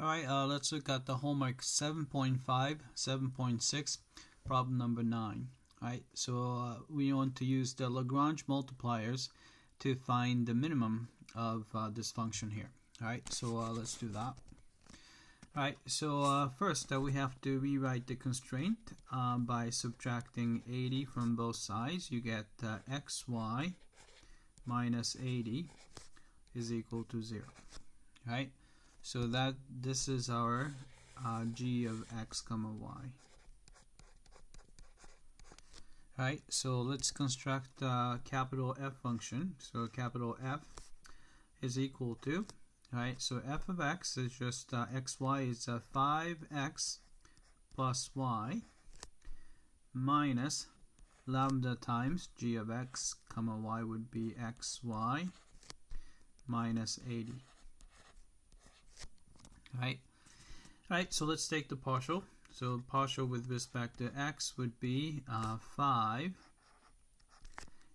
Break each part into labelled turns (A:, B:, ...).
A: Alright, let's look at the homework 7.5, 7.6, problem number 9. Alright, so we want to use the Lagrange multipliers to find the minimum of this function here. Alright, so let's do that. Alright, so first we have to rewrite the constraint by subtracting 80 from both sides. You get xy minus 80 is equal to 0. Alright, so that this is our g of x comma y. Alright, so let's construct a capital F function. So capital F is equal to, alright, so f of x is just xy is 5x plus y minus lambda times g of x comma y would be xy minus 80. Alright, so let's take the partial. So partial with respect to x would be 5,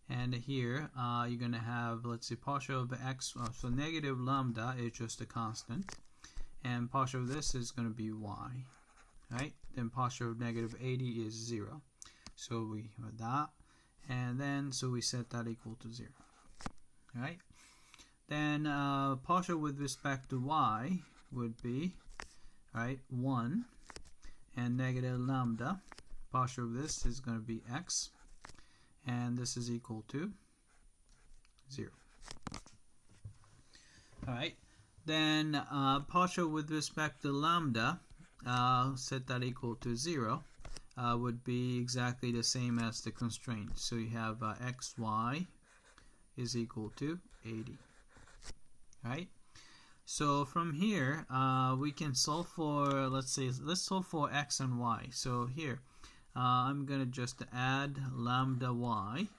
A: and here you're going to have, let's see, partial of x, so negative lambda is just a constant, and partial of this is going to be y. Right? Then partial of negative 80 is 0. So we have that, and then so we set that equal to 0. Right? Then partial with respect to y would be, right, 1, and negative lambda, partial of this is going to be x, and this is equal to 0. Alright, then partial with respect to lambda, set that equal to 0, would be exactly the same as the constraint. So you have xy is equal to 80. Right? So from here, we can solve for, let's solve for x and y. So here, I'm going to just add lambda y.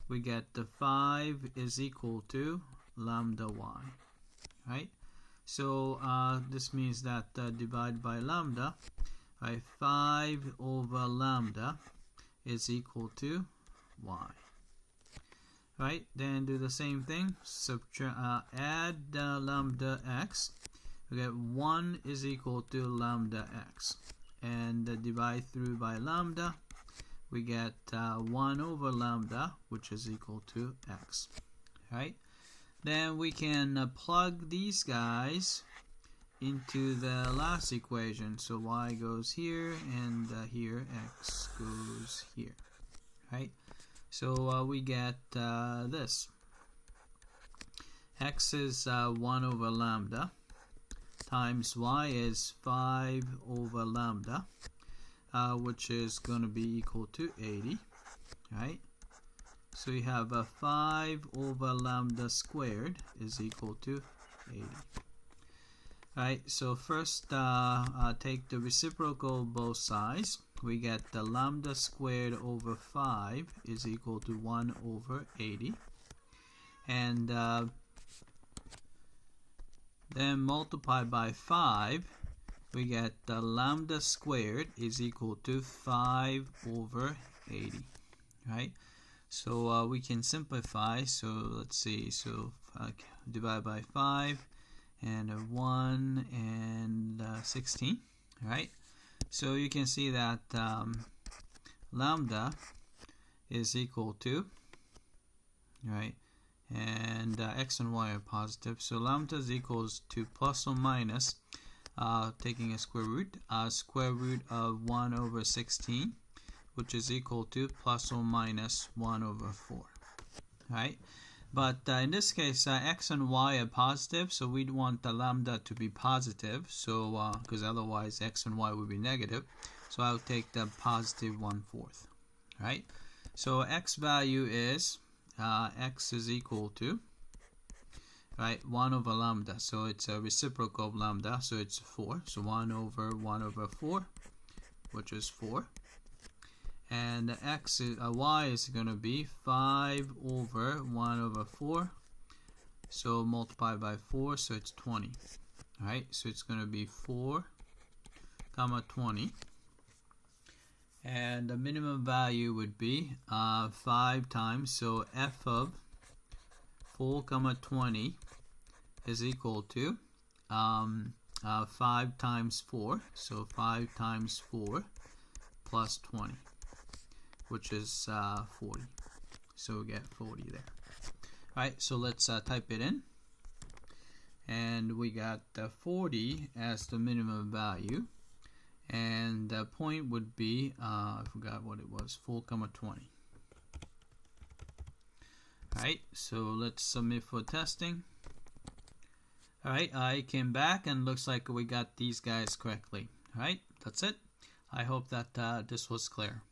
A: We get the 5 is equal to lambda y. Right? So this means that divide by lambda, right, 5 over lambda is equal to y. Right, then do the same thing, add lambda x, we get 1 is equal to lambda x, and divide through by lambda, we get 1 over lambda, which is equal to x. Right, then we can plug these guys into the last equation, so y goes here, and here x goes here. Right, so we get this. X is 1 over lambda times y is 5 over lambda, which is going to be equal to 80. Right? So you have 5 over lambda squared is equal to 80. Right? So first take the reciprocal of both sides. We get the lambda squared over 5 is equal to 1 over 80. And then multiply by 5, we get the lambda squared is equal to 5 over 80. Right? So we can simplify. So let's see. So divide by 5, and 1 and 16. Right? So you can see that lambda is equal to, right, and x and y are positive, so lambda is equals to plus or minus, taking a square root of 1 over 16, which is equal to plus or minus 1 over 4. Right? But in this case, x and y are positive, so we'd want the lambda to be positive, so because otherwise x and y would be negative. So I'll take the positive 1/4. Right? So x value is x is equal to, right, 1 over lambda. So it's a reciprocal of lambda, so it's 4. So 1 over 4, which is 4. And y is going to be 5 over 1 over 4. So multiply by 4, so it's 20. Alright, so it's going to be 4 comma 20. And the minimum value would be 5 times. So f of 4 comma 20 is equal to 5 times 4, so 5 times 4 plus 20, which is 40. So we get 40 there. Alright, so let's type it in. And we got 40 as the minimum value. And the point would be, I forgot what it was, 4, 20. Alright, so let's submit for testing. Alright, I came back and looks like we got these guys correctly. Alright, that's it. I hope that this was clear.